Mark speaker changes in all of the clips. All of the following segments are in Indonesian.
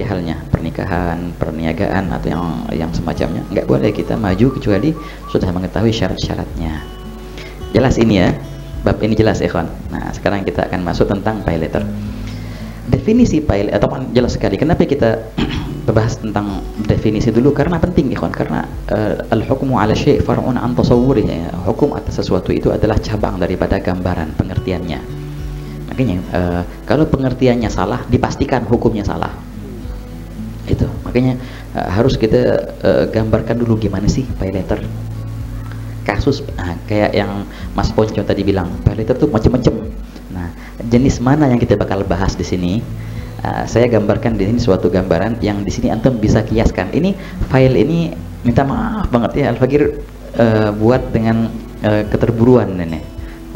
Speaker 1: halnya pernikahan, perniagaan atau yang semacamnya, nggak boleh kita maju kecuali sudah mengetahui syarat-syaratnya. Jelas ini ya, bab ini jelas ikhwan. Nah sekarang kita akan masuk tentang pay letter. Definisi pay letter, atau jelas sekali. Kenapa kita bahas tentang definisi dulu? Karena penting ikhwan, karena al-hukmu ala syai' far'un an tasawwurih, ya. Hukum atas sesuatu itu adalah cabang daripada gambaran pengertiannya. Makanya kalau pengertiannya salah, dipastikan hukumnya salah. Itu makanya harus kita gambarkan dulu gimana sih pay letter. Kasus kayak yang Mas Ponco tadi bilang, pay letter tuh macam-macam. Nah, jenis mana yang kita bakal bahas di sini? Saya gambarkan di sini suatu gambaran yang di sini antum bisa kiaskan. Ini file ini, minta maaf banget ya Al-Fakir buat dengan keterburuan ini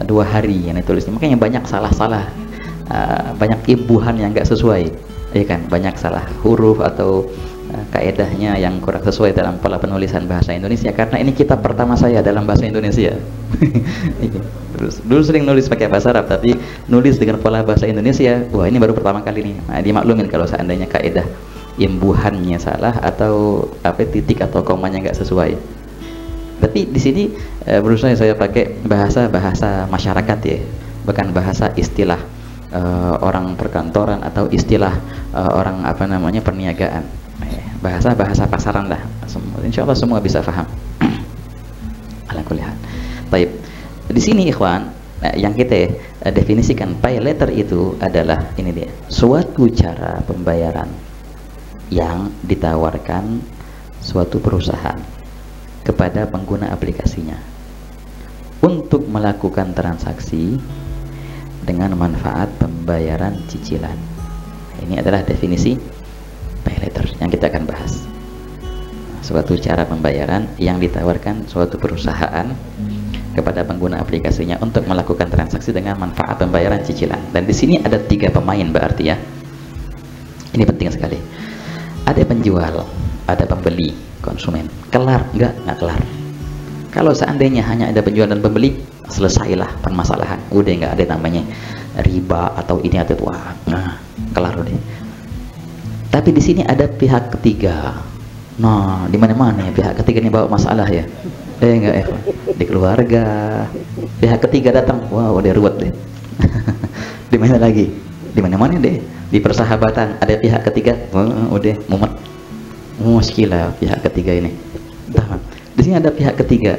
Speaker 1: 2 hari yang ditulisnya, makanya banyak salah-salah, banyak imbuhan yang nggak sesuai, ya kan, banyak salah huruf atau kaedahnya yang kurang sesuai dalam pola penulisan bahasa Indonesia, karena ini kitab pertama saya dalam bahasa Indonesia. Terus dulu sering nulis pakai bahasa Arab, tapi nulis dengan pola bahasa Indonesia, wah ini baru pertama kali nih. Nah, dimaklumin kalau seandainya kaedah imbuhannya salah atau titik atau komanya nggak sesuai. Tapi di sini berusaha saya pakai bahasa masyarakat ya, bukan bahasa istilah orang perkantoran atau istilah orang perniagaan. Bahasa pasaran lah. Insya Allah semua bisa paham. Ala kulli hal. Baik. Di sini ikhwan, yang kita definisikan pay letter itu adalah ini dia, suatu cara pembayaran yang ditawarkan suatu perusahaan kepada pengguna aplikasinya untuk melakukan transaksi dengan manfaat pembayaran cicilan. Ini adalah definisi pay letter yang kita akan bahas. Suatu cara pembayaran yang ditawarkan suatu perusahaan kepada pengguna aplikasinya untuk melakukan transaksi dengan manfaat pembayaran cicilan. Dan di sini ada 3 pemain berarti ya. Ini penting sekali. Ada penjual, ada pembeli, konsumen. Kelar? Enggak kelar. Kalau seandainya hanya ada penjual dan pembeli, selesailah permasalahan. Udah nggak ada namanya riba atau ini atau itu. Nah, kelar udah. Tapi di sini ada pihak ketiga. Nah, di mana-mana ya pihak ketiga ini bawa masalah ya. Enggak di keluarga. Pihak ketiga datang, wow, udah ruwet deh. Di mana lagi? Di mana-mana deh. Di persahabatan ada pihak ketiga, udah mumet. Muskilah pihak ketiga ini. Entah. Di sini ada pihak ketiga.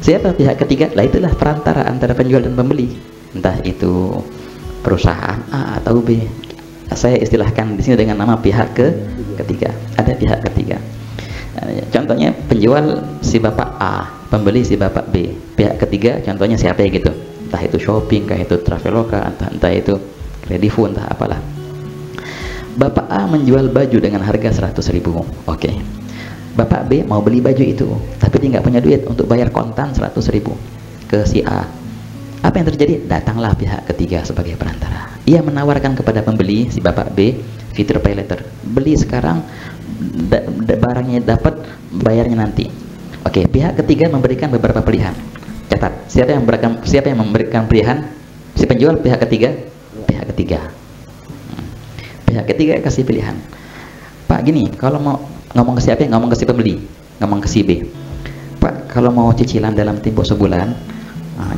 Speaker 1: Siapa pihak ketiga? Lah itulah perantara antara penjual dan pembeli. Entah itu perusahaan A atau B. Saya istilahkan di sini dengan nama pihak ketiga. Ada pihak ketiga. Contohnya penjual si bapak A, pembeli si bapak B. Pihak ketiga contohnya siapa ya gitu? Entah itu shopping, entah itu Traveloka, entah itu Kredivo, entah apalah. Bapak A menjual baju dengan harga 100.000. Oke. Bapak B mau beli baju itu, tapi dia nggak punya duit untuk bayar kontan 100.000 ke si A. Apa yang terjadi? Datanglah pihak ketiga sebagai perantara. Ia menawarkan kepada pembeli si bapak B fitur pay letter. Beli sekarang, barangnya dapat, bayarnya nanti. Oke, pihak ketiga memberikan beberapa pilihan. Catat, siapa yang memberikan pilihan? Si penjual, pihak ketiga. Pihak ketiga. Pihak ketiga kasih pilihan. Pak, gini, kalau mau ngomong ke siapa? Ngomong ke si pembeli, ngomong ke si B. Pak, kalau mau cicilan dalam tempo sebulan,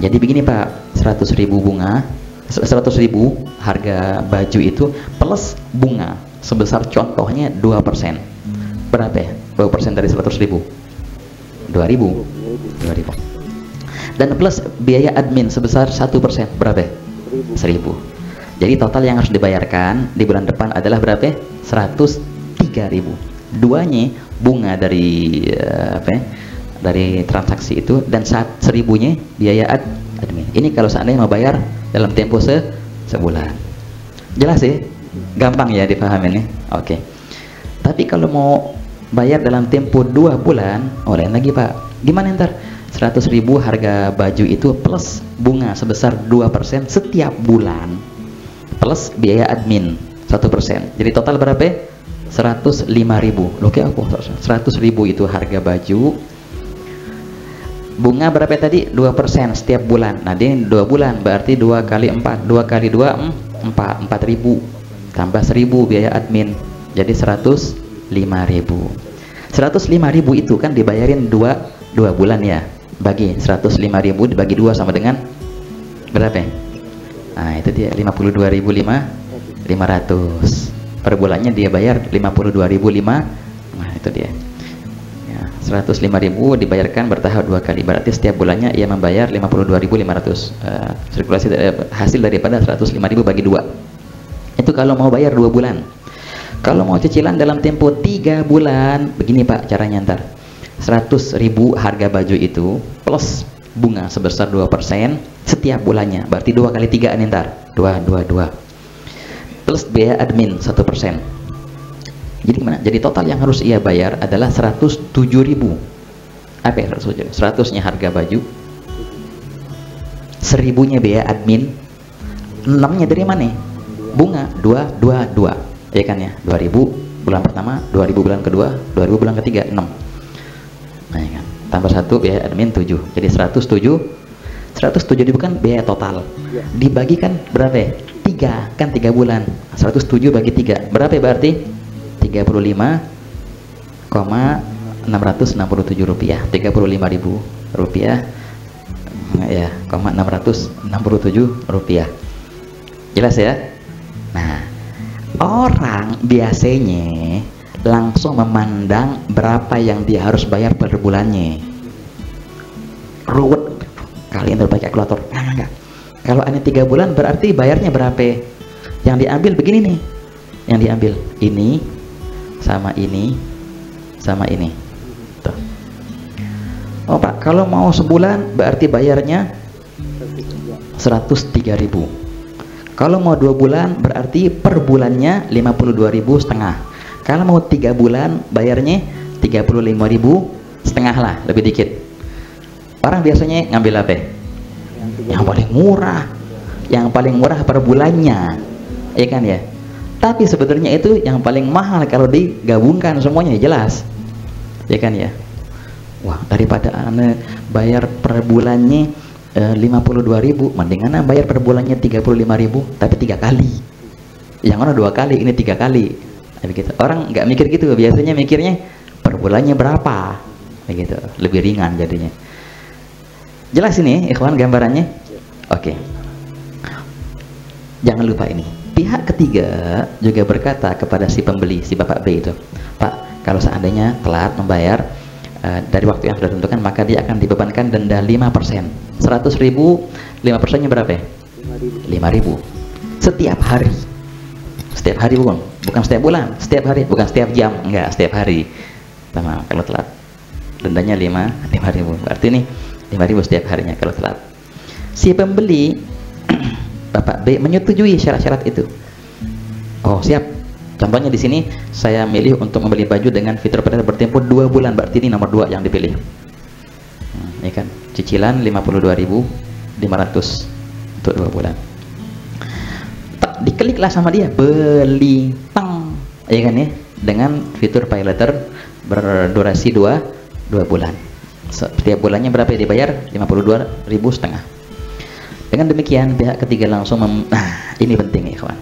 Speaker 1: jadi begini Pak, 100.000 bunga, 100.000 harga baju itu plus bunga sebesar contohnya 2%. Berapa ya? 2% dari 100.000? 2.000. Dan plus biaya admin sebesar 1%. Berapa? 1.000. Jadi total yang harus dibayarkan di bulan depan adalah berapa? 103.000. Duanya bunga dari dari transaksi itu, dan 1.000-nya biaya admin. Ini kalau seandainya mau bayar dalam tempo sebulan. Jelas ya? Gampang ya dipahami nih. Oke. Tapi kalau mau bayar dalam tempo 2 bulan, lain lagi Pak. Gimana ntar? 100.000 harga baju itu plus bunga sebesar 2% setiap bulan, plus biaya admin 1%. Jadi total berapa? 105.000. Loh kayak apa? 100.000 itu harga baju. Bunga berapa tadi? 2% setiap bulan. Nah, dia 2 bulan berarti 2 kali 4. 2 kali 2 4. 4.000 tambah 1.000 biaya admin. jadi 105.000. 105.000 itu kan dibayarin dua bulan ya. Bagi 105.000 dibagi 2 sama dengan berapa ya? Nah itu dia 52.500 per bulannya dia bayar 52.500. Nah itu dia ya, 105.000 dibayarkan bertahap 2 kali, berarti setiap bulannya ia membayar 52.500. Sirkulasi hasil daripada 105.000 bagi 2 itu kalau mau bayar 2 bulan. Kalau mau cicilan dalam tempo 3 bulan, begini Pak caranya ntar. 100.000 harga baju itu plus bunga sebesar 2% setiap bulannya, berarti 2 kali 3 nih ntar 2 plus biaya admin 1%. Jadi gimana? Jadi total yang harus ia bayar adalah 107.000. Apa ya 107? 100-nya harga baju, 1.000-nya biaya admin, 6-nya dari mana? Bunga 2 ya kan ya, 2.000 bulan pertama, 2.000 bulan kedua, 2.000 bulan ketiga, 6. Nah, ya kan? Tambah 1 biaya admin 7, jadi 107 kan biaya total, dibagikan berapa ya? 3 kan 3 bulan, 107 bagi 3 berapa ya? Berarti 35,667 rupiah, 35.000 rupiah ya, 667 rupiah. Jelas ya? Nah, orang biasanya langsung memandang berapa yang dia harus bayar per bulannya. Ruwet kalian pakai kalkulator. Enggak. Kalau ini 3 bulan berarti bayarnya berapa? Yang diambil begini nih. Yang diambil ini sama ini sama ini. Tuh. Oh Pak, kalau mau sebulan berarti bayarnya 103.000. Kalau mau 2 bulan berarti per bulannya 52.500. Kalau mau 3 bulan bayarnya 35.500 lah, lebih dikit. Orang biasanya ngambil apa? Yang paling murah. Yang paling murah per bulannya, ya kan ya? Tapi sebenarnya itu yang paling mahal kalau digabungkan semuanya, jelas. Ya kan ya? Wah, daripada Anda bayar per bulannya 52.000, mendingan bayar per bulannya 35.000 tapi 3 kali. Yang mana 2 kali, ini 3 kali. Begitu. Orang nggak mikir gitu, biasanya mikirnya per bulannya berapa, begitu. Lebih ringan jadinya. Jelas ini, ikhwan, gambarannya? Oke. Jangan lupa ini. Pihak ketiga juga berkata kepada si pembeli, si Bapak B itu, Pak, kalau seandainya telat membayar dari waktu yang sudah ditentukan, maka dia akan dibebankan denda 5%. 100.000, 5%-nya berapa ya? 5.000 setiap hari. Setiap hari bukan setiap bulan, setiap hari, bukan setiap jam, enggak, setiap hari. Sama kalau telat dendanya 5.000, berarti nih 5.000 setiap harinya kalau telat. Si pembeli Bapak B menyetujui syarat-syarat itu. Oh siap. Contohnya di sini saya milih untuk membeli baju dengan fitur perdana bertempo 2 bulan, berarti ini nomor 2 yang dipilih. Ini kan cicilan 52.500 untuk 2 bulan. Dikliklah sama dia, beli tang, ya kan ya, dengan fitur pay letter berdurasi 2 bulan. Setiap bulannya berapa ya dibayar? 52.500. Dengan demikian pihak ketiga langsung nah ini penting ya kawan.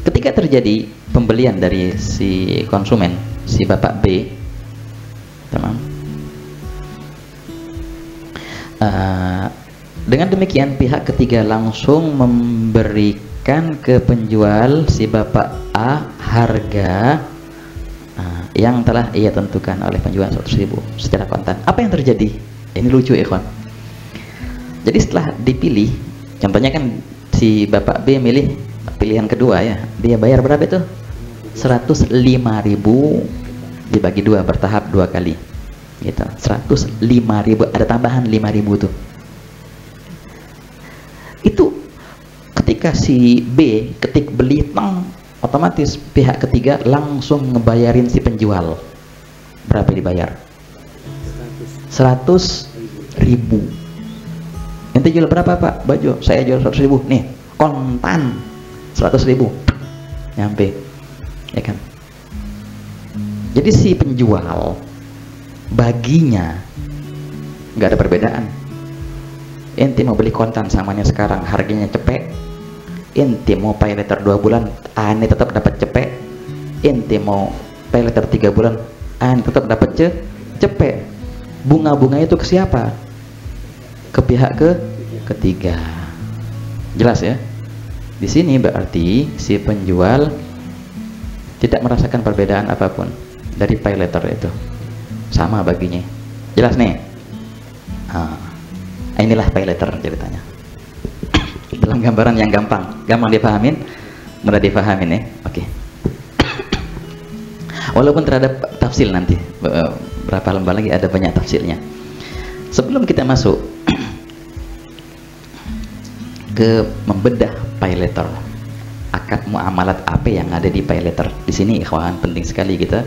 Speaker 1: Ketika terjadi pembelian dari si konsumen, si Bapak B, teman, dengan demikian pihak ketiga langsung memberikan ke penjual si Bapak A harga yang telah ia tentukan oleh penjual 100.000 secara kontan. Apa yang terjadi? Ini lucu ya kawan. Jadi setelah dipilih, contohnya kan si Bapak B milih pilihan kedua ya, dia bayar berapa itu? 105.000 dibagi 2 bertahap 2 kali gitu. 105.000, ada tambahan 5.000 tuh. Itu ketika si B ketik beli tang, otomatis pihak ketiga langsung ngebayarin si penjual. Berapa dibayar? 100.000. Ente jual berapa Pak? Baju saya jual 100.000 nih, kontan 100.000 nyampe, ya kan? Jadi si penjual baginya nggak ada perbedaan. Ente mau beli kontan samanya sekarang harganya cepet, ente mau pay letter 2 bulan, ane tetap dapat cepet. ente mau pay letter 3 bulan tetap dapat cepet. Bunga-bunga itu ke siapa? Ke pihak ketiga. Jelas ya? Di sini berarti si penjual tidak merasakan perbedaan apapun dari pay letter itu, sama baginya. Jelas nih? Inilah pay letter ceritanya. Dalam gambaran yang gampang dipahamin, mudah dipahamin ya. Oke. Walaupun terhadap tafsir nanti berapa lembar lagi ada banyak tafsirnya. Sebelum kita masuk ke membedah pay letter, akad muamalat apa yang ada di pay letter. Di sini ikhwan penting sekali kita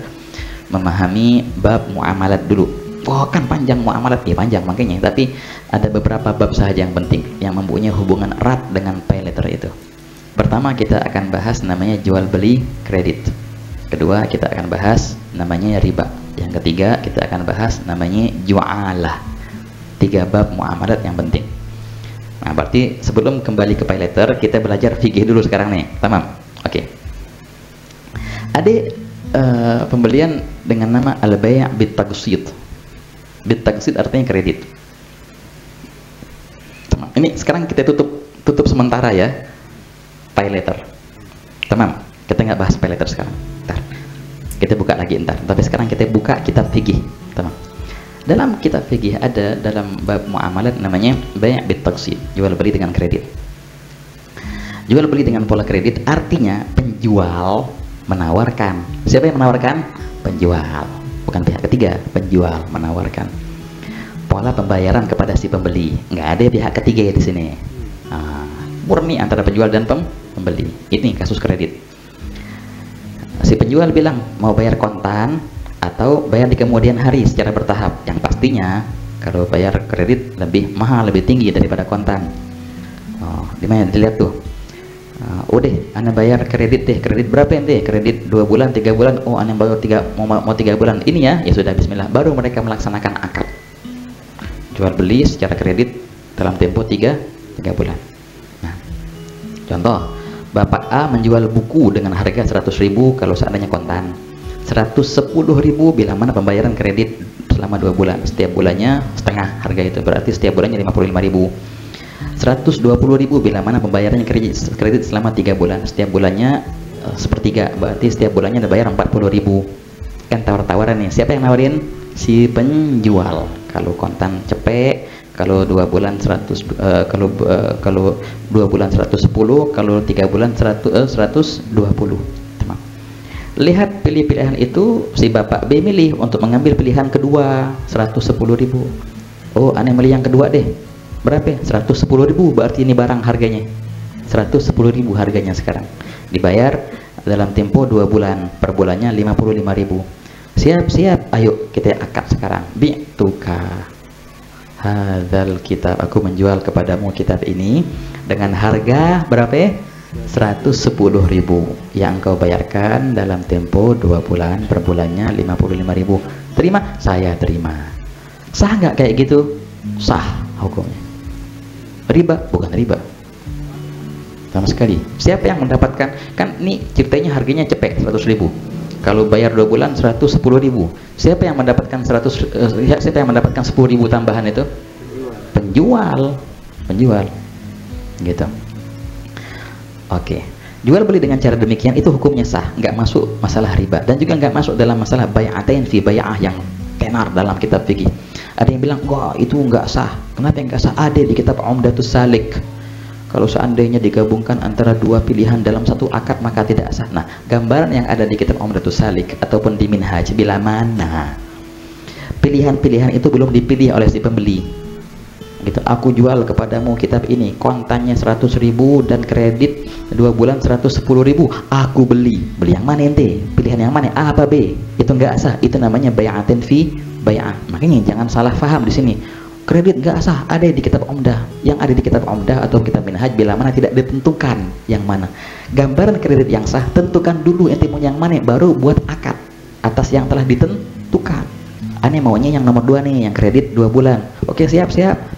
Speaker 1: memahami bab muamalat dulu. Kan panjang muamalat, ya panjang makanya, tapi ada beberapa bab saja yang penting yang mempunyai hubungan erat dengan pay letter itu. Pertama kita akan bahas namanya jual beli kredit. Kedua kita akan bahas namanya riba. Yang ketiga kita akan bahas namanya ju'alah. 3 bab muamalat yang penting. Nah, berarti sebelum kembali ke pay letter kita belajar fikih dulu sekarang nih. Tamam? Oke. Ada pembelian dengan nama al-bay' bit-taqsid. Bit-taqsid artinya kredit. Ini sekarang kita tutup sementara ya pay letter. Tamam? Kita nggak bahas pay letter sekarang. Ntar. Kita buka lagi ntar. Tapi sekarang kita buka kitab fikih. Tamam? Dalam kitab fikih ada dalam bab muamalat namanya bay' bit-taqsid, jual beli dengan kredit. Jual beli dengan pola kredit artinya penjual menawarkan. Siapa yang menawarkan? Penjual, bukan pihak ketiga. Penjual menawarkan pola pembayaran kepada si pembeli. Nggak ada pihak ketiga di sini. Murni antara penjual dan pembeli. Ini kasus kredit. Si penjual bilang mau bayar kontan atau bayar di kemudian hari secara bertahap. Yang pastinya kalau bayar kredit lebih mahal, lebih tinggi daripada kontan. Di mana dilihat tuh? Udah, anda bayar kredit deh. Kredit berapa ente? Kredit 2 bulan, 3 bulan. Anda baru mau 3 bulan. Ini ya sudah bismillah. Baru mereka melaksanakan akad jual beli secara kredit dalam tempo 3 bulan. Nah, contoh, Bapak A menjual buku dengan harga 100.000 kalau seandainya kontan, 110.000 bila mana pembayaran kredit selama 2 bulan. Setiap bulannya setengah harga itu, berarti setiap bulannya 55.000. 120.000 bila mana pembayarannya kredit selama 3 bulan. Setiap bulannya sepertiga, berarti setiap bulannya dibayar 40.000. Kan tawar-tawaran nih. Siapa yang nawarin? Si penjual. Kalau kontan cepet, kalau 2 bulan 100, kalau 2 bulan 110, kalau 3 bulan 120. Tamam. Lihat pilih-pilihan itu, si Bapak B milih untuk mengambil pilihan kedua 110.000. Aneh milih yang kedua deh. Berapa? 110.000, berarti ini barang harganya 110.000 harganya sekarang. Dibayar dalam tempo 2 bulan, per bulannya 55.000. Siap, ayo kita akad sekarang. Bi'tuka hadzal kitab, aku menjual kepadamu kitab ini dengan harga berapa? 110.000 yang engkau bayarkan dalam tempo 2 bulan, per bulannya 55.000. Terima? Saya terima. Sah nggak kayak gitu? Sah hukumnya. Riba? Bukan riba sama sekali. Siapa yang mendapatkan? Kan nih ceritanya harganya cepet 100.000. Kalau bayar 2 bulan 110.000. Siapa yang mendapatkan 10.000 tambahan itu? Penjual. Gitu. Oke. Jual beli dengan cara demikian itu hukumnya sah, nggak masuk masalah riba, dan juga nggak masuk dalam masalah bay'atain fi bay'ah yang tenar dalam kitab fikih. Ada yang bilang, wah itu nggak sah. Kenapa nggak sah? Ada di kitab Umdatus Salik. Kalau seandainya digabungkan antara 2 pilihan dalam satu akad maka tidak sah. Nah, gambaran yang ada di kitab Umdatus Salik ataupun di Minhaj, bila mana pilihan-pilihan itu belum dipilih oleh si pembeli. Gitu, aku jual kepadamu kitab ini, kontannya 100.000 dan kredit 2 bulan 110.000. Aku beli yang mana ente? Pilihan yang mana? A apa B? Itu nggak sah. Itu namanya bay'atin fi bay'ah. Makanya jangan salah paham di sini. Kredit nggak sah, ada di kitab Umdah. Yang ada di kitab Umdah atau kitab Minhaj bila mana tidak ditentukan yang mana. Gambaran kredit yang sah, tentukan dulu ente mau yang mana, baru buat akad atas yang telah ditentukan. Aneh maunya yang nomor 2 nih, yang kredit 2 bulan. Oke, siap.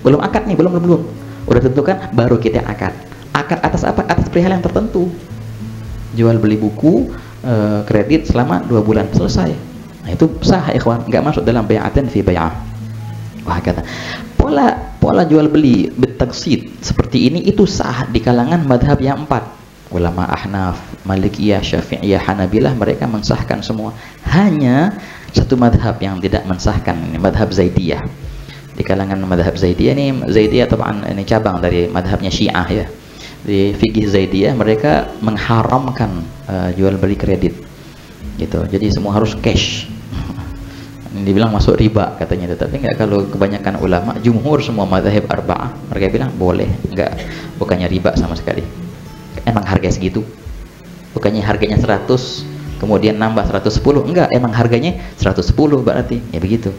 Speaker 1: Belum akad nih, belum. Udah tentukan, baru kita akad. Akad atas apa? Atas perihal yang tertentu. Jual beli buku kredit selama 2 bulan, selesai. Nah, itu sah ikhwan, nggak masuk dalam bai'atan fi bai'ah. Wah, kata pola jual beli bertaksid seperti ini itu sah di kalangan madhab yang 4. Ulama Ahnaf, Malikiyah, Syafi'iyah, Hanabilah, mereka mensahkan semua. Hanya satu madhab yang tidak mensahkan, ini madhab Zaidiyah. Di kalangan madhab Zaidiyah ini, Zaidiyah ini cabang dari madhabnya Syiah ya. Di fikih Zaidiyah mereka mengharamkan jual beli kredit gitu, jadi semua harus cash. Dibilang masuk riba katanya, tetapi enggak. Kalau kebanyakan ulama, jumhur semua mazhab arba'ah, mereka bilang boleh, enggak, bukannya riba sama sekali. Emang harga segitu, bukannya harganya 100 kemudian nambah 110, enggak, emang harganya 110 berarti ya begitu.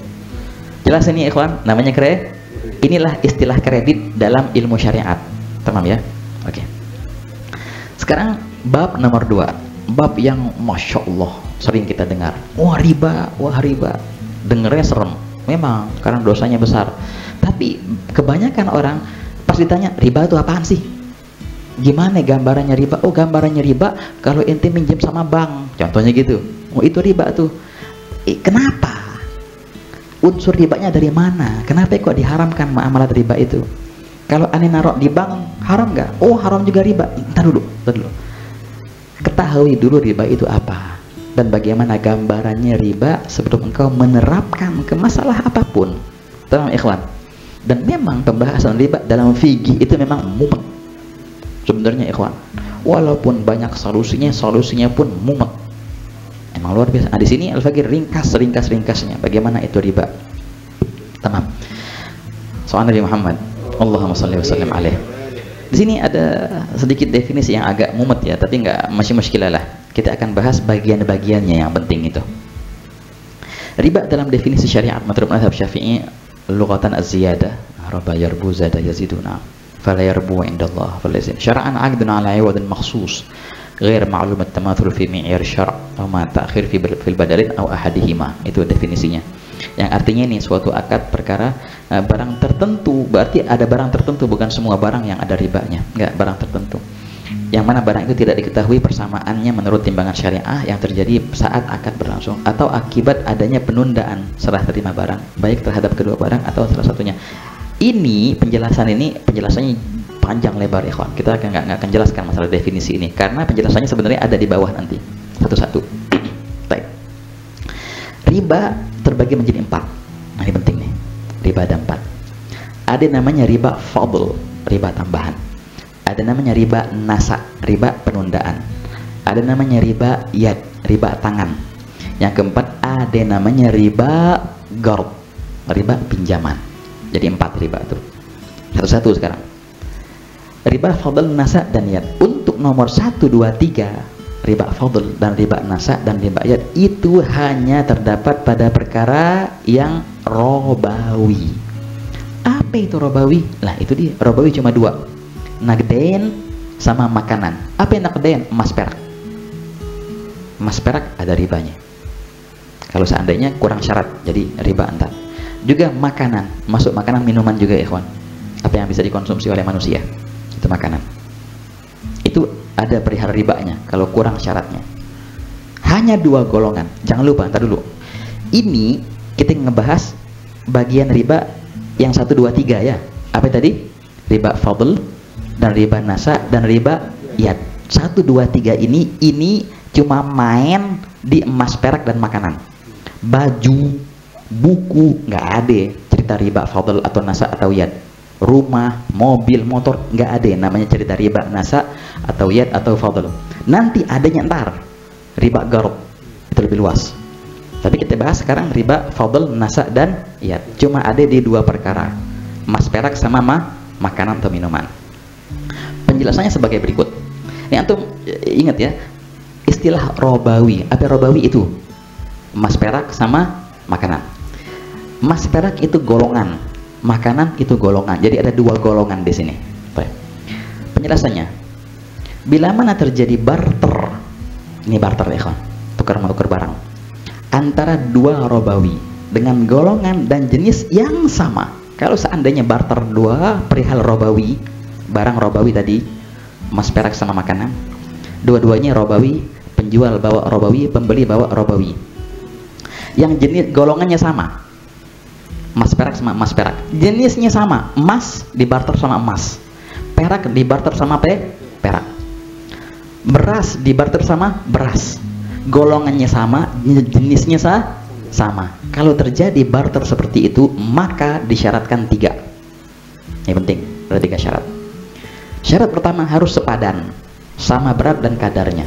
Speaker 1: Jelas ini ikhwan, namanya kredit. Inilah istilah kredit dalam ilmu syariat, tamam ya. Oke. Sekarang bab nomor 2, bab yang masya Allah sering kita dengar, wah riba, dengernya serem memang karena dosanya besar. Tapi kebanyakan orang pas ditanya riba itu apaan sih, gimana gambarannya riba, oh gambarannya riba kalau ente minjem sama bank contohnya gitu, oh itu riba tuh. Kenapa, unsur ribanya dari mana, kenapa kok diharamkan muamalat riba itu? Kalau aneh naruh di bank haram nggak? Oh haram juga riba. Ntar dulu. Ketahui dulu riba itu apa dan bagaimana gambarannya riba sebelum engkau menerapkan ke masalah apapun. Tenang ikhwan. Dan memang pembahasan riba dalam fikih itu memang mumet. Sebenarnya ikhwan, walaupun banyak solusinya pun mumet. Emang luar biasa. Nah, di sini Al-Faqih ringkasnya bagaimana itu riba. Tamam. Soal Nabi Muhammad, Allahumma shalli wa sallim alaih. Di sini ada sedikit definisi yang agak mumet ya, tapi nggak masih muskilah lah. Kita akan bahas bagian-bagiannya yang penting itu. Riba dalam definisi syariat menurut mazhab Syafi'i, lughatan az-ziyadah, raba yarbu zada yaziduna, fala yarbu indallah falazin. Syara'an 'aqdun 'ala 'iwadin makhsus, ghair ma'lum at-tamathul fi mi'yar syar' aw ma ta'khir fil badalin aw ahadihima. Itu definisinya. Yang artinya ini suatu akad perkara barang tertentu, berarti ada barang tertentu, bukan semua barang yang ada ribanya, enggak, barang tertentu yang mana barang itu tidak diketahui persamaannya menurut timbangan syariah yang terjadi saat akad berlangsung atau akibat adanya penundaan serah terima barang, baik terhadap kedua barang atau salah satunya. Ini penjelasannya panjang lebar ikhwan, kita nggak akan jelaskan masalah definisi ini karena penjelasannya sebenarnya ada di bawah nanti satu-satu. Baik. Riba terbagi menjadi 4. Nah, ini penting nih. Riba ada 4. Ada namanya riba fadl, riba tambahan. Ada namanya riba nasa, riba penundaan. Ada namanya riba yad, riba tangan. Yang keempat ada namanya riba gard, riba pinjaman. Jadi 4 riba itu. Satu-satu sekarang. Riba fadl, nasa dan yad. Untuk nomor 1, 2, 3, riba fadl dan riba nasa dan riba yad itu hanya terdapat pada perkara yang robawi. Apa itu robawi? Lah itu dia, robawi cuma 2, nagden sama makanan. Apa yang nagden? Emas perak. Emas perak ada ribanya kalau seandainya kurang syarat, jadi riba antar. Juga makanan, masuk makanan, minuman juga ikhwan, apa yang bisa dikonsumsi oleh manusia itu makanan, itu ada perihal ribanya kalau kurang syaratnya. Hanya 2 golongan, jangan lupa. Ntar dulu, ini kita ngebahas bagian riba yang 1, 2, 3 ya. Apa tadi? Riba fadl dan riba nasa dan riba yad. 1, 2, 3 ini cuma main di emas perak dan makanan. Baju, buku nggak ada cerita riba fadl atau nasa atau yad. Rumah, mobil, motor nggak ada namanya cerita riba nasa atau yad atau fadl. Nanti adanya ntar riba gard, itu lebih luas. Tapi kita bahas sekarang riba fadl, nasa dan yad. Cuma ada di 2 perkara, emas perak sama makanan atau minuman. Penjelasannya sebagai berikut. Ini antum ingat ya, istilah robawi. Apa robawi itu? Emas perak sama makanan. Emas perak itu golongan, makanan itu golongan. Jadi ada 2 golongan di sini. Penjelasannya, bila mana terjadi barter, ini barter ya kawan, tukar-menukar barang antara 2 robawi dengan golongan dan jenis yang sama. Kalau seandainya barter 2 perihal robawi, barang robawi tadi, emas perak sama makanan, dua-duanya robawi penjual bawa robawi, pembeli bawa robawi, yang jenis golongannya sama, emas perak sama emas perak, jenisnya sama, emas dibarter sama emas, perak dibarter sama perak, beras dibarter sama beras, golongannya sama, jenisnya sama. Kalau terjadi barter seperti itu, maka disyaratkan 3. Ini penting, ada 3 syarat. Syarat pertama harus sepadan, sama berat dan kadarnya.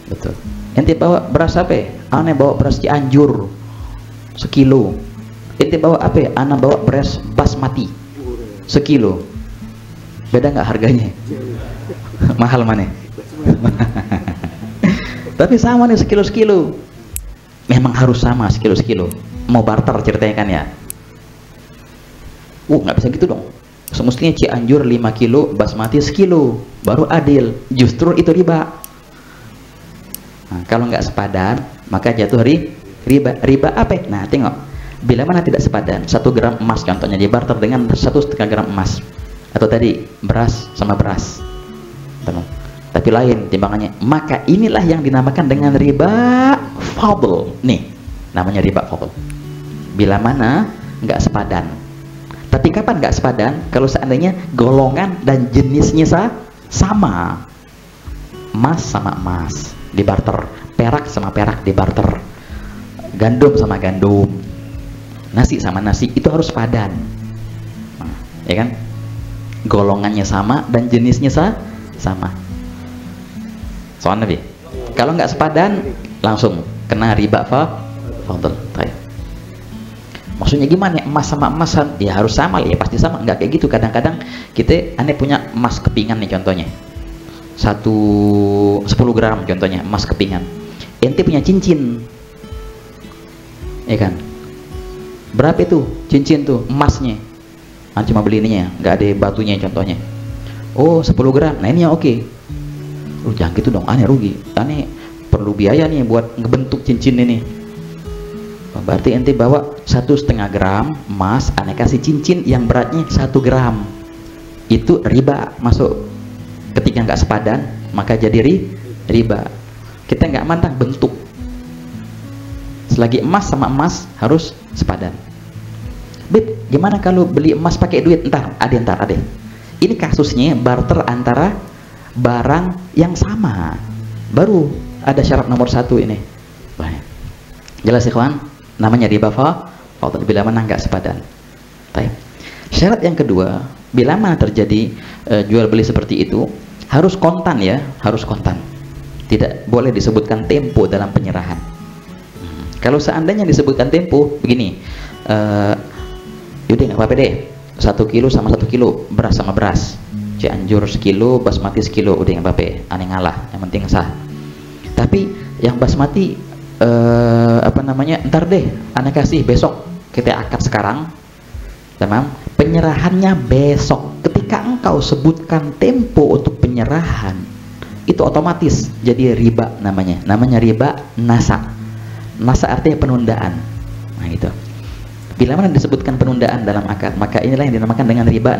Speaker 1: Betul. Ente bawa beras apa? Ane bawa beras Cianjur sekilo. Ente bawa apa? Ana bawa beras basmati sekilo. Beda nggak harganya? Mahal mana? Tapi sama nih sekilo-sekilo. Memang harus sama sekilo-sekilo. Mau barter ceritanya kan ya? Nggak bisa gitu dong. Semestinya Cianjur 5 kilo, basmati sekilo, baru adil. Justru itu riba. Nah, kalau nggak sepadan, maka jatuh riba. Riba apa? Nah, tengok. Bila mana tidak sepadan, 1 gram emas contohnya dibarter dengan 1,5 gram emas. Atau tadi beras sama beras. Tapi lain timbangannya. Maka inilah yang dinamakan dengan riba fadl. Nih, namanya riba fadl. Bila mana nggak sepadan. Tapi kapan nggak sepadan? Kalau seandainya golongan dan jenisnya sama, emas sama emas dibarter, perak sama perak dibarter, gandum sama gandum, nasi sama nasi, itu harus sepadan. Nah, ya kan? Golongannya sama dan jenisnya sama. Soal Nabi. Kalau nggak sepadan, langsung kena riba fadl. Maksudnya gimana? Emas sama emas ya harus sama ya, pasti sama. Enggak kayak gitu. Kadang-kadang kita aneh punya emas kepingan nih contohnya, 10 gram contohnya emas kepingan. Ente punya cincin, ya kan? Berapa itu cincin tuh emasnya? Cuma beli ininya, nggak ada batunya contohnya. Oh 10 gram. Nah ini yang oke. Jangan gitu dong, aneh rugi. Aneh perlu biaya nih buat ngebentuk cincin ini. Berarti ente bawa 1,5 gram emas, aneh kasih cincin yang beratnya 1 gram. Itu riba masuk. Ketika nggak sepadan, maka jadi riba. Kita nggak mantang bentuk. Selagi emas sama emas harus sepadan. Bib, gimana kalau beli emas pakai duit? Ntar ada. Ini kasusnya barter antara barang yang sama. Baru ada syarat nomor 1 ini. Jelas ya kawan? Namanya riba fadl bila mana nggak sepadan. Baik. Syarat yang kedua, bila mana terjadi jual beli seperti itu, harus kontan ya, harus kontan. Tidak boleh disebutkan tempo dalam penyerahan. Kalau seandainya disebutkan tempo, begini, yaudah nggak apa-apa deh, 1 kilo sama 1 kilo, beras sama beras, Cianjur sekilo, basmati sekilo, udah nggak apa-apa, aneh ngalah, yang penting sah. Tapi yang basmati ntar deh aneh kasih besok, kita akad sekarang, tamam, penyerahannya besok. Ketika engkau sebutkan tempo untuk penyerahan, itu otomatis jadi riba, namanya riba nasa artinya penundaan. Nah itu, bila mana disebutkan penundaan dalam akad, maka inilah yang dinamakan dengan riba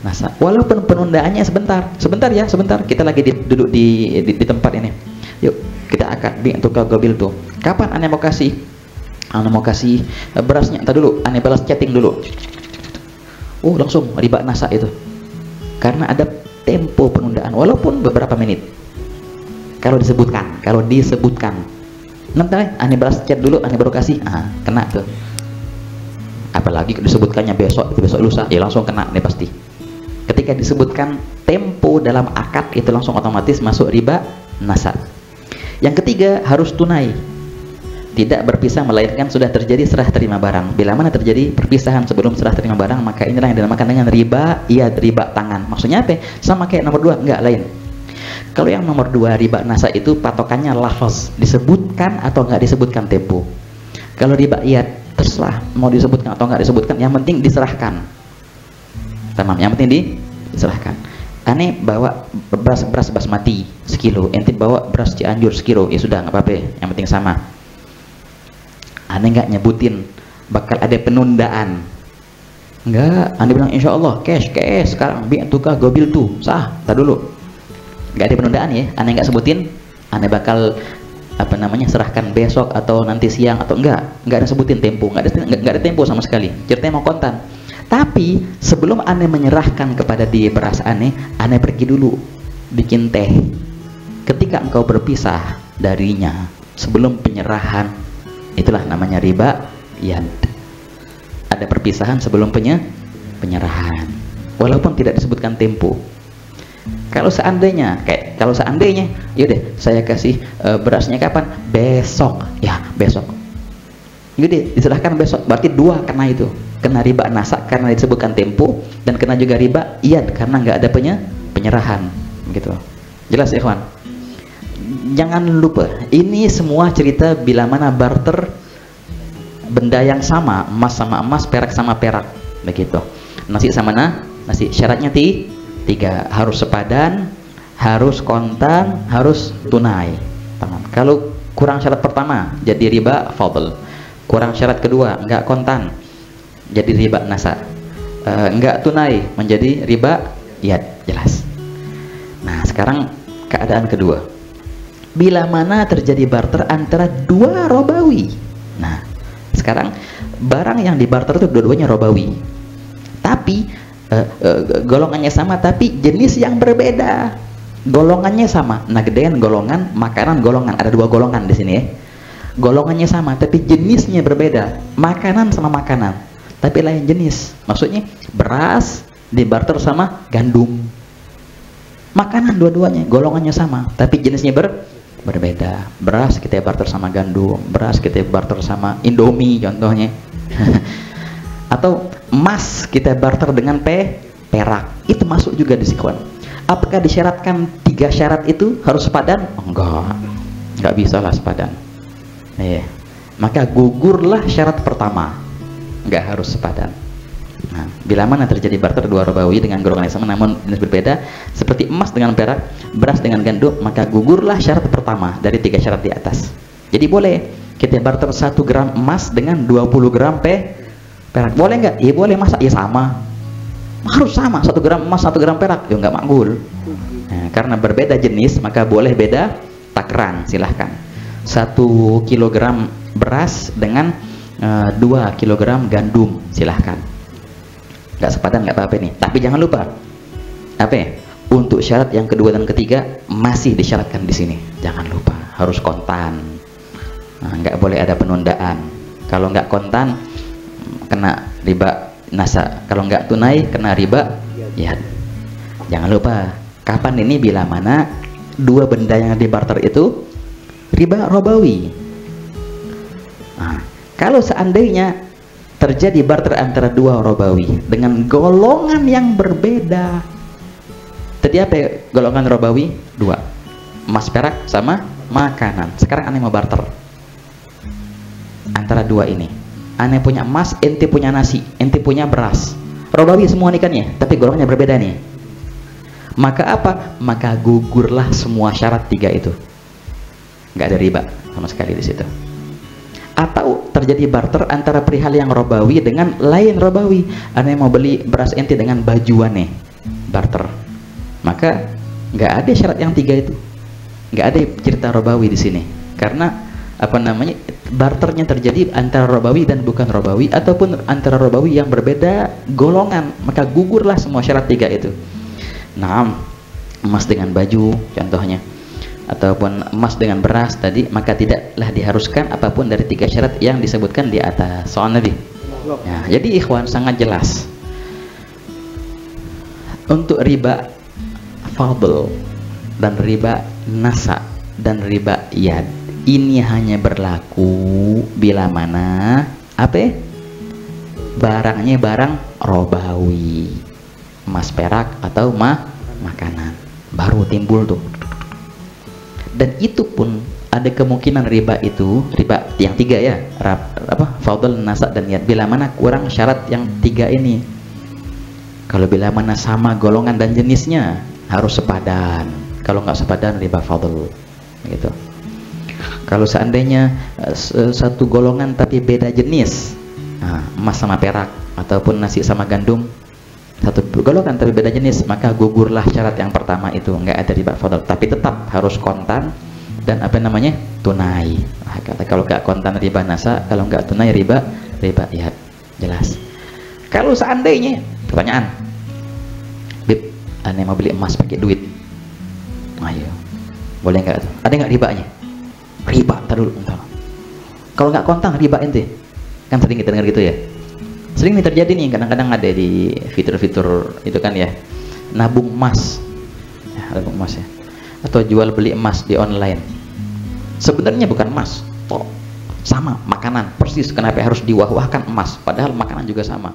Speaker 1: nasa. Walaupun penundaannya sebentar ya, kita lagi duduk di tempat ini, yuk kita akad untuk gobil tuh. Kapan aneh mau kasih? Aneh mau kasih berasnya. Entar dulu, aneh balas chatting dulu. Langsung riba nasa itu. Karena ada tempo penundaan walaupun beberapa menit. Kalau disebutkan. Nanti aneh balas chat dulu, aneh baru kasih. Kena tuh. Apalagi disebutkannya besok lusa, ya langsung kena nih pasti. Ketika disebutkan tempo dalam akad, itu langsung otomatis masuk riba nasa. Yang ketiga, harus tunai, tidak berpisah melainkan sudah terjadi serah terima barang. Bila mana terjadi perpisahan sebelum serah terima barang, maka inilah yang dinamakan dengan riba riba tangan. Maksudnya apa? Sama kayak nomor 2, enggak lain. Kalau yang nomor 2 riba nasa itu patokannya lafaz, disebutkan atau enggak disebutkan tempo. Kalau riba terserah mau disebutkan atau enggak disebutkan, yang penting diserahkan. Tamam, yang penting diserahkan. Aneh bawa beras basmati sekilo, ente bawa beras Cianjur sekilo, ya sudah nggak apa-apa, yang penting sama. Aneh nggak nyebutin bakal ada penundaan, nggak. Aneh bilang insya Allah cash sekarang tukar gobil tuh sah. Tar dulu, nggak ada penundaan ya, aneh nggak sebutin aneh bakal apa namanya serahkan besok atau nanti siang atau nggak ada sebutin tempo, nggak ada tempo sama sekali, ceritanya mau kontan. Tapi sebelum aneh menyerahkan kepada dia beras aneh pergi dulu bikin teh. Ketika engkau berpisah darinya sebelum penyerahan, itulah namanya riba yad. Ada perpisahan sebelum penyerahan, walaupun tidak disebutkan tempo. Kalau seandainya yaudah saya kasih berasnya kapan? Besok, ya besok. Yaudah diserahkan besok, berarti dua kena itu, kena riba nasa karena disebutkan tempo, dan kena juga riba iyad karena nggak ada penyerahan, gitu. Jelas ikhwan? Jangan lupa, ini semua cerita bila mana barter benda yang sama, emas sama emas, perak sama perak, begitu. Nasi sama nasi, syaratnya tiga, harus sepadan, harus kontan, harus tunai. Kalau kurang syarat pertama jadi riba fadl, kurang syarat kedua enggak kontan jadi riba nasa, enggak tunai menjadi riba yad. Jelas. Nah sekarang keadaan kedua, bila mana terjadi barter antara dua robawi. Nah sekarang barang yang dibarter itu dua-duanya robawi, tapi golongannya sama tapi jenis yang berbeda. Golongannya sama, nah gedean golongan, makanan golongan, ada dua golongan di sini ya. Golongannya sama tapi jenisnya berbeda. Makanan sama makanan tapi lain jenis. Maksudnya beras dibarter sama gandum. Makanan dua-duanya, golongannya sama tapi jenisnya berbeda. Beras kita barter sama gandum, beras kita barter sama Indomie contohnya. Atau emas kita barter dengan perak, itu masuk juga di sikon. Apakah disyaratkan tiga syarat itu harus sepadan? Enggak bisa lah sepadan. Maka gugurlah syarat pertama, enggak harus sepadan. Nah, bila mana terjadi barter dua robawi dengan golongan yang sama namun jenis berbeda, seperti emas dengan perak, beras dengan gandum, maka gugurlah syarat pertama dari tiga syarat di atas. Jadi boleh kita barter 1 gram emas dengan 20 gram perak, boleh nggak? Iya boleh. Masa ya sama? Harus sama, 1 gram emas 1 gram perak? Ya nggak makbul. Nah, karena berbeda jenis maka boleh beda takaran, silahkan. 1 kilogram beras dengan 2 kilogram gandum, silahkan. Nggak sepadan nggak apa-apa nih, tapi jangan lupa apa ya? Untuk syarat yang kedua dan ketiga masih disyaratkan di sini, jangan lupa harus kontan. Nah, nggak boleh ada penundaan. Kalau nggak kontan kena riba nasa, kalau nggak tunai kena riba ya. Jangan lupa kapan ini, bila mana dua benda yang dibarter itu riba robawi. Nah, kalau seandainya terjadi barter antara dua robawi dengan golongan yang berbeda, tadi apa ya, golongan robawi dua, emas perak sama makanan. Sekarang aneh mau barter antara dua ini. Aneh punya emas, ente punya nasi, ente punya beras, robawi semua nih kan ya, tapi golongannya berbeda nih. Maka apa? Maka gugurlah semua syarat tiga itu, nggak ada riba sama sekali di situ. Atau terjadi barter antara perihal yang robawi dengan lain robawi. Aneh mau beli beras ente dengan baju aneh, barter. Maka nggak ada syarat yang tiga itu, nggak ada cerita robawi di sini, karena apa namanya, barternya terjadi antara robawi dan bukan robawi, ataupun antara robawi yang berbeda golongan, maka gugurlah semua syarat tiga itu. Nah, emas dengan baju contohnya, ataupun emas dengan beras tadi, maka tidaklah diharuskan apapun dari tiga syarat yang disebutkan di atas. Soal Nabi ya, jadi ikhwan sangat jelas untuk riba fadl dan riba nasa dan riba yad ini hanya berlaku bila mana apa? Barangnya barang robawi, emas perak atau makanan, baru timbul tuh. Dan itu pun ada kemungkinan riba itu, riba yang tiga ya, fadl, nasa dan yad, bila mana kurang syarat yang tiga ini. Kalau bila mana sama golongan dan jenisnya harus sepadan, kalau nggak sepadan riba fadl gitu. Kalau seandainya satu golongan tapi beda jenis, nah, emas sama perak ataupun nasi sama gandum, satu golongan tapi beda jenis, maka gugurlah syarat yang pertama itu, nggak ada riba fadl, tapi tetap harus kontan dan apa namanya, tunai. Nah, kalau nggak kontan riba nasa, kalau nggak tunai riba ya, jelas. Kalau seandainya, pertanyaan, Bib, ane mau beli emas pakai duit, ayo, boleh nggak tuh? Ada nggak ribanya? Riba, ntar dulu. Kalau nggak kontan riba ente, kan sering kita dengar gitu ya. Sering nih terjadi nih, kadang-kadang ada di fitur-fitur itu kan ya, nabung emas ya, nabung emas ya, atau jual beli emas di online. Sebenarnya bukan emas, sama makanan persis, kenapa harus diwah-wahkan emas, padahal makanan juga sama.